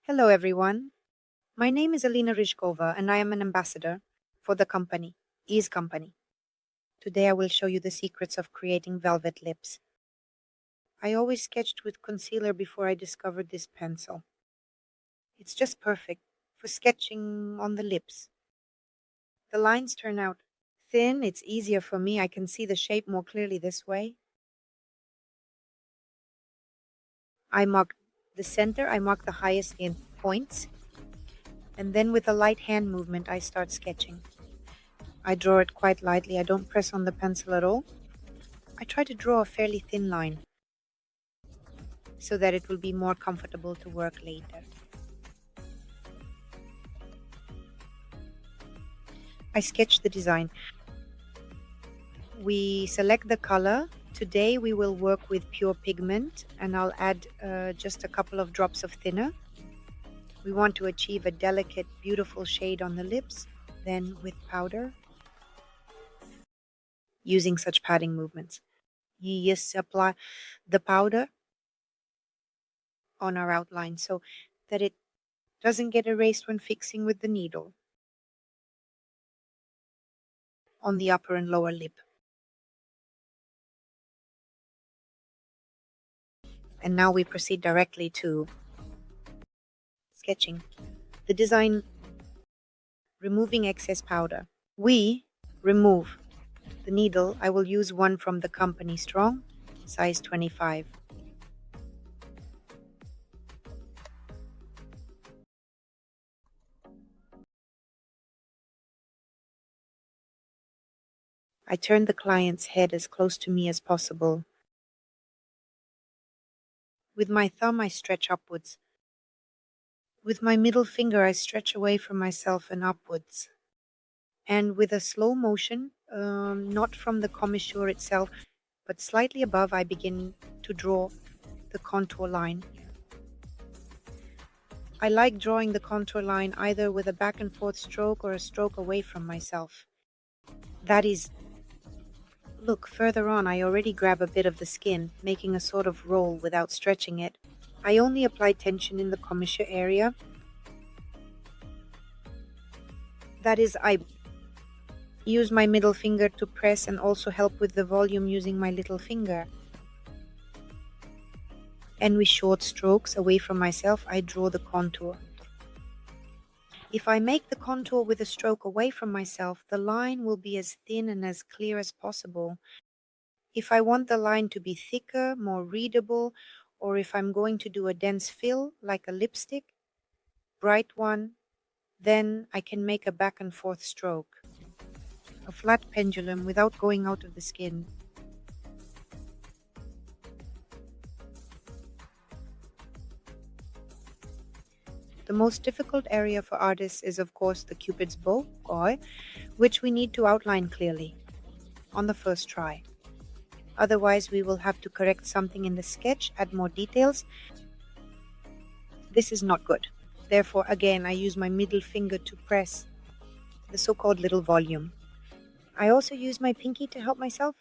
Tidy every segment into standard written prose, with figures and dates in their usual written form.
Hello, everyone. My name is Alina Ryzhkova, and I am an ambassador for the company, Ease Company. Today, I will show you the secrets of creating velvet lips. I always sketched with concealer before I discovered this pencil. It's just perfect for sketching on the lips. The lines turn out thin. It's easier for me. I can see the shape more clearly this way. I mark the center. I mark the highest in points. And then with a light hand movement, I start sketching. I draw it quite lightly. I don't press on the pencil at all. I try to draw a fairly thin line so that it will be more comfortable to work later. I sketch the design. We select the color. Today we will work with pure pigment, and I'll add just a couple of drops of thinner. We want to achieve a delicate, beautiful shade on the lips. Then with powder, using such padding movements. You just apply the powder on our outline so that it doesn't get erased when fixing with the needle on the upper and lower lip. And now we proceed directly to sketching the design, removing excess powder. We remove the needle. I will use one from the company Strong, size 25. I turn the client's head as close to me as possible. With my thumb, I stretch upwards. With my middle finger, I stretch away from myself and upwards. And with a slow motion, not from the commissure itself, but slightly above, I begin to draw the contour line. I like drawing the contour line either with a back and forth stroke or a stroke away from myself. That is, look, further on, I already grab a bit of the skin, making a sort of roll without stretching it. I only apply tension in the commissure area. That is, I use my middle finger to press and also help with the volume using my little finger. And with short strokes away from myself, I draw the contour. If I make the contour with a stroke away from myself, the line will be as thin and as clear as possible. If I want the line to be thicker, more readable, or if I'm going to do a dense fill, like a lipstick, bright one, then I can make a back and forth stroke, a flat pendulum without going out of the skin. The most difficult area for artists is, of course, the Cupid's bow, which we need to outline clearly on the first try. Otherwise, we will have to correct something in the sketch, add more details. This is not good. Therefore, again, I use my middle finger to press the so-called little volume. I also use my pinky to help myself,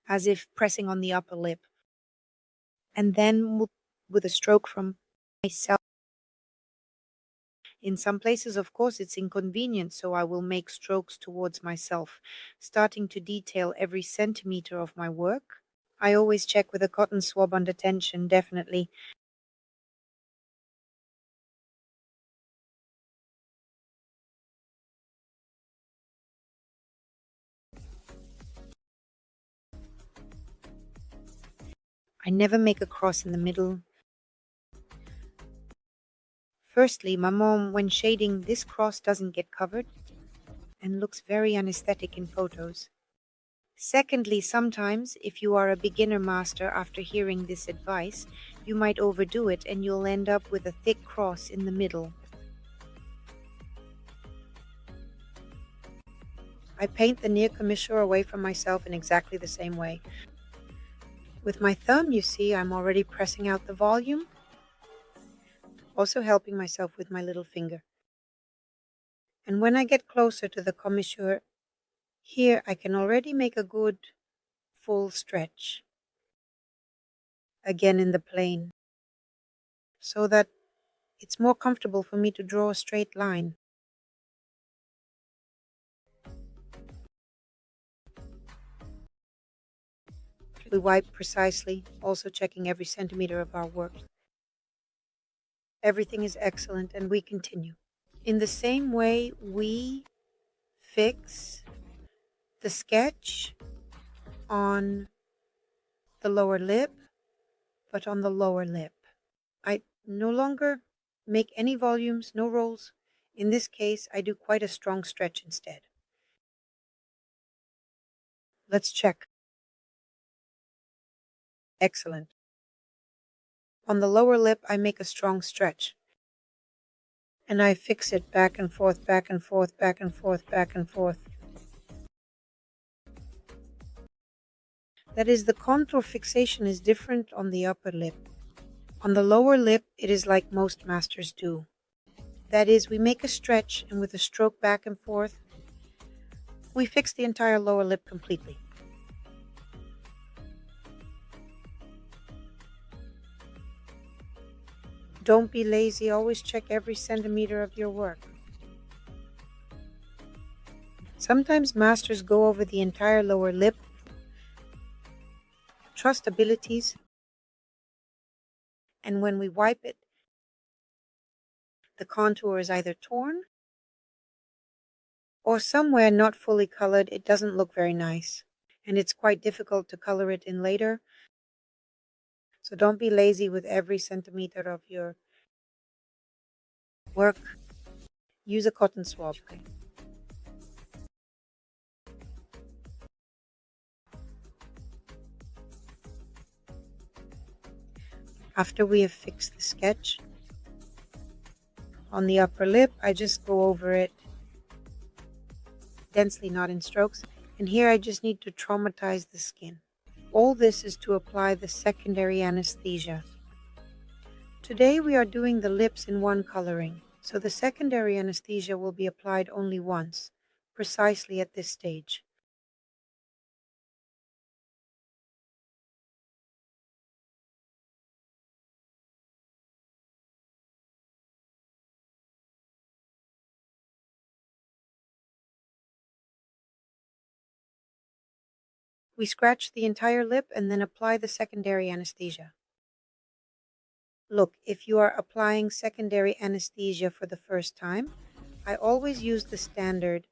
as if pressing on the upper lip. And then with a stroke from myself. In some places, of course, it's inconvenient, so I will make strokes towards myself, starting to detail every centimeter of my work. I always check with a cotton swab under tension, definitely. I never make a cross in the middle. Firstly, my mom, when shading, this cross doesn't get covered and looks very unaesthetic in photos. Secondly, sometimes, if you are a beginner master after hearing this advice, you might overdo it and you'll end up with a thick cross in the middle. I paint the near commissure away from myself in exactly the same way. With my thumb, you see, I'm already pressing out the volume, also helping myself with my little finger. And when I get closer to the commissure, here I can already make a good full stretch, again in the plane, so that It's more comfortable for me to draw a straight line. We wipe precisely, also checking every centimeter of our work. Everything is excellent, and we continue. In the same way, we fix the sketch on the lower lip, but on the lower lip. I no longer make any volumes, no rolls. In this case, I do quite a strong stretch instead. Let's check. Excellent. On the lower lip, I make a strong stretch. And I fix it back and forth, back and forth, back and forth, back and forth. That is, the contour fixation is different on the upper lip. On the lower lip, it is like most masters do. That is, we make a stretch, and with a stroke back and forth, we fix the entire lower lip completely. Don't be lazy, always check every centimeter of your work. Sometimes masters go over the entire lower lip. Trust abilities, and when we wipe it, the contour is either torn or somewhere not fully colored. It doesn't look very nice, and it's quite difficult to color it in later. So don't be lazy with every centimeter of your work. Use a cotton swab. After we have fixed the sketch on the upper lip, I just go over it densely, not in strokes. And here I just need to traumatize the skin. All this is to apply the secondary anesthesia. Today we are doing the lips in one coloring, so the secondary anesthesia will be applied only once, precisely at this stage. We scratch the entire lip and then apply the secondary anesthesia. Look, if you are applying secondary anesthesia for the first time, I always use the standard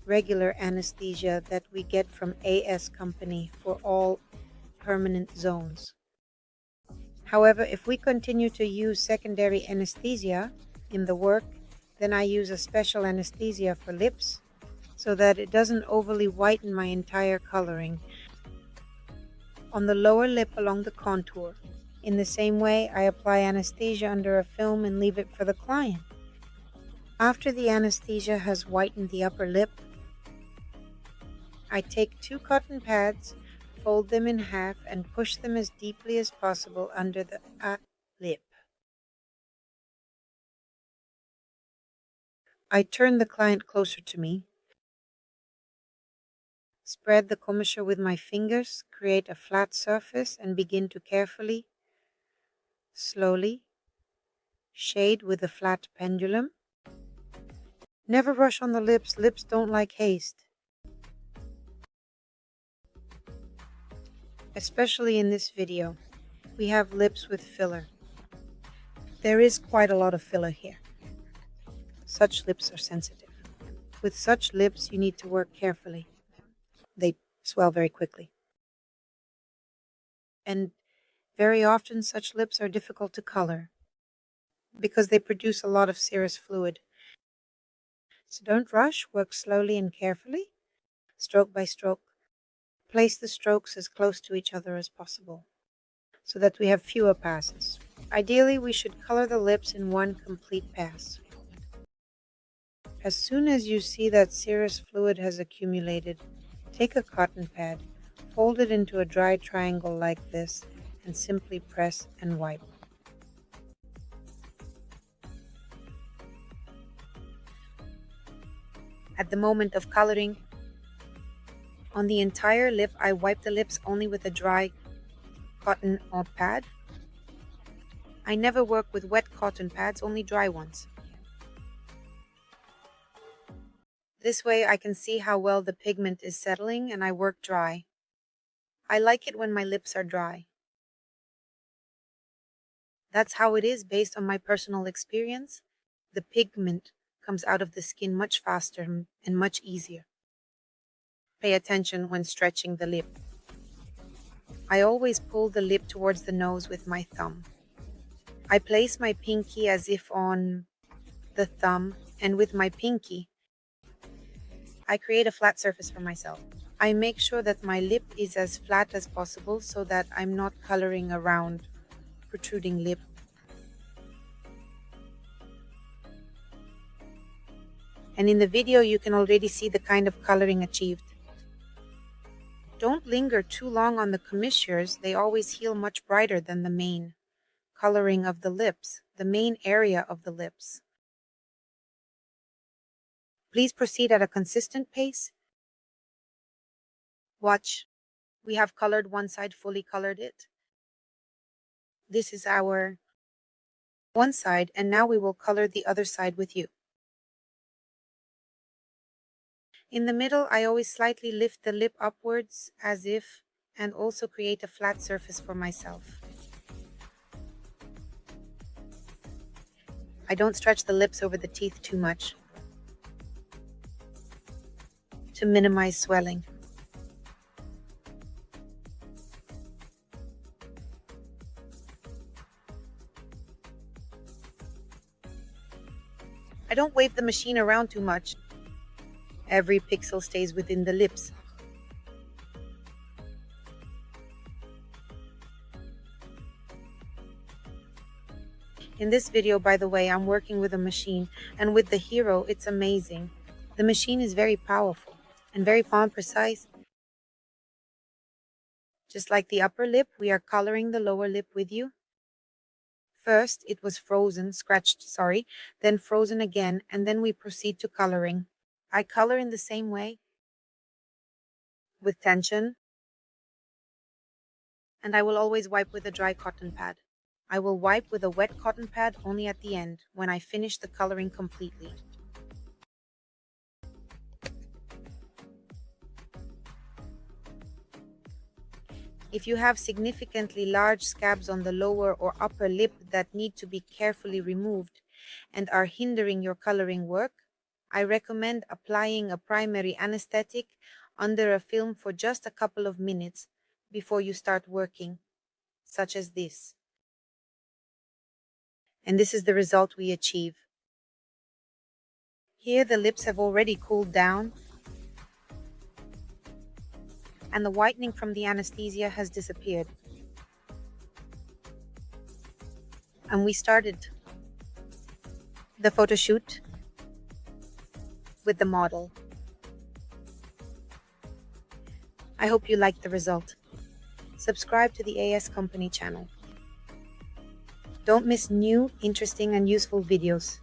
regular anesthesia that we get from AS Company for all permanent zones. However, if we continue to use secondary anesthesia in the work, then I use a special anesthesia for lips so that it doesn't overly whiten my entire coloring. On the lower lip along the contour. In the same way, I apply anesthesia under a film and leave it for the client. After the anesthesia has whitened the upper lip, I take 2 cotton pads, fold them in half, and push them as deeply as possible under the lip. I turn the client closer to me, spread the commissure with my fingers, create a flat surface, and begin to carefully, slowly, shade with a flat pendulum. Never rush on the lips. Lips don't like haste. Especially in this video, we have lips with filler. There is quite a lot of filler here. Such lips are sensitive. With such lips, you need to work carefully. They swell very quickly. And very often such lips are difficult to color because they produce a lot of serous fluid. So don't rush, work slowly and carefully, stroke by stroke. Place the strokes as close to each other as possible so that we have fewer passes. Ideally, we should color the lips in one complete pass. As soon as you see that serous fluid has accumulated, take a cotton pad, fold it into a dry triangle like this, and simply press and wipe. At the moment of coloring, on the entire lip, I wipe the lips only with a dry cotton pad. I never work with wet cotton pads, only dry ones. This way I can see how well the pigment is settling and I work dry. I like it when my lips are dry. That's how it is based on my personal experience. The pigment comes out of the skin much faster and much easier. Pay attention when stretching the lip. I always pull the lip towards the nose with my thumb. I place my pinky as if on the thumb, and with my pinky, I create a flat surface for myself. I make sure that my lip is as flat as possible so that I'm not coloring around protruding lip. And in the video you can already see the kind of coloring achieved. Don't linger too long on the commissures, they always heal much brighter than the main coloring of the lips, the main area of the lips. Please proceed at a consistent pace. Watch, we have colored one side, fully colored it. This is our one side, and now we will color the other side with you. In the middle, I always slightly lift the lip upwards as if, and also create a flat surface for myself. I don't stretch the lips over the teeth too much to minimize swelling. I don't wave the machine around too much. Every pixel stays within the lips. In this video, by the way, I'm working with a machine, and with the Hero, it's amazing. The machine is very powerful and very palm precise. Just like the upper lip, we are coloring the lower lip with you. First, it was scratched, then frozen again, and then we proceed to coloring. I color in the same way, with tension, and I will always wipe with a dry cotton pad. I will wipe with a wet cotton pad only at the end, when I finish the coloring completely. If you have significantly large scabs on the lower or upper lip that need to be carefully removed and are hindering your coloring work, I recommend applying a primary anesthetic under a film for just a couple of minutes before you start working, such as this. And this is the result we achieve. Here the lips have already cooled down, and the whitening from the anesthesia has disappeared. And we started the photo shoot with the model. I hope you liked the result. Subscribe to the AS Company channel. Don't miss new, interesting, and useful videos.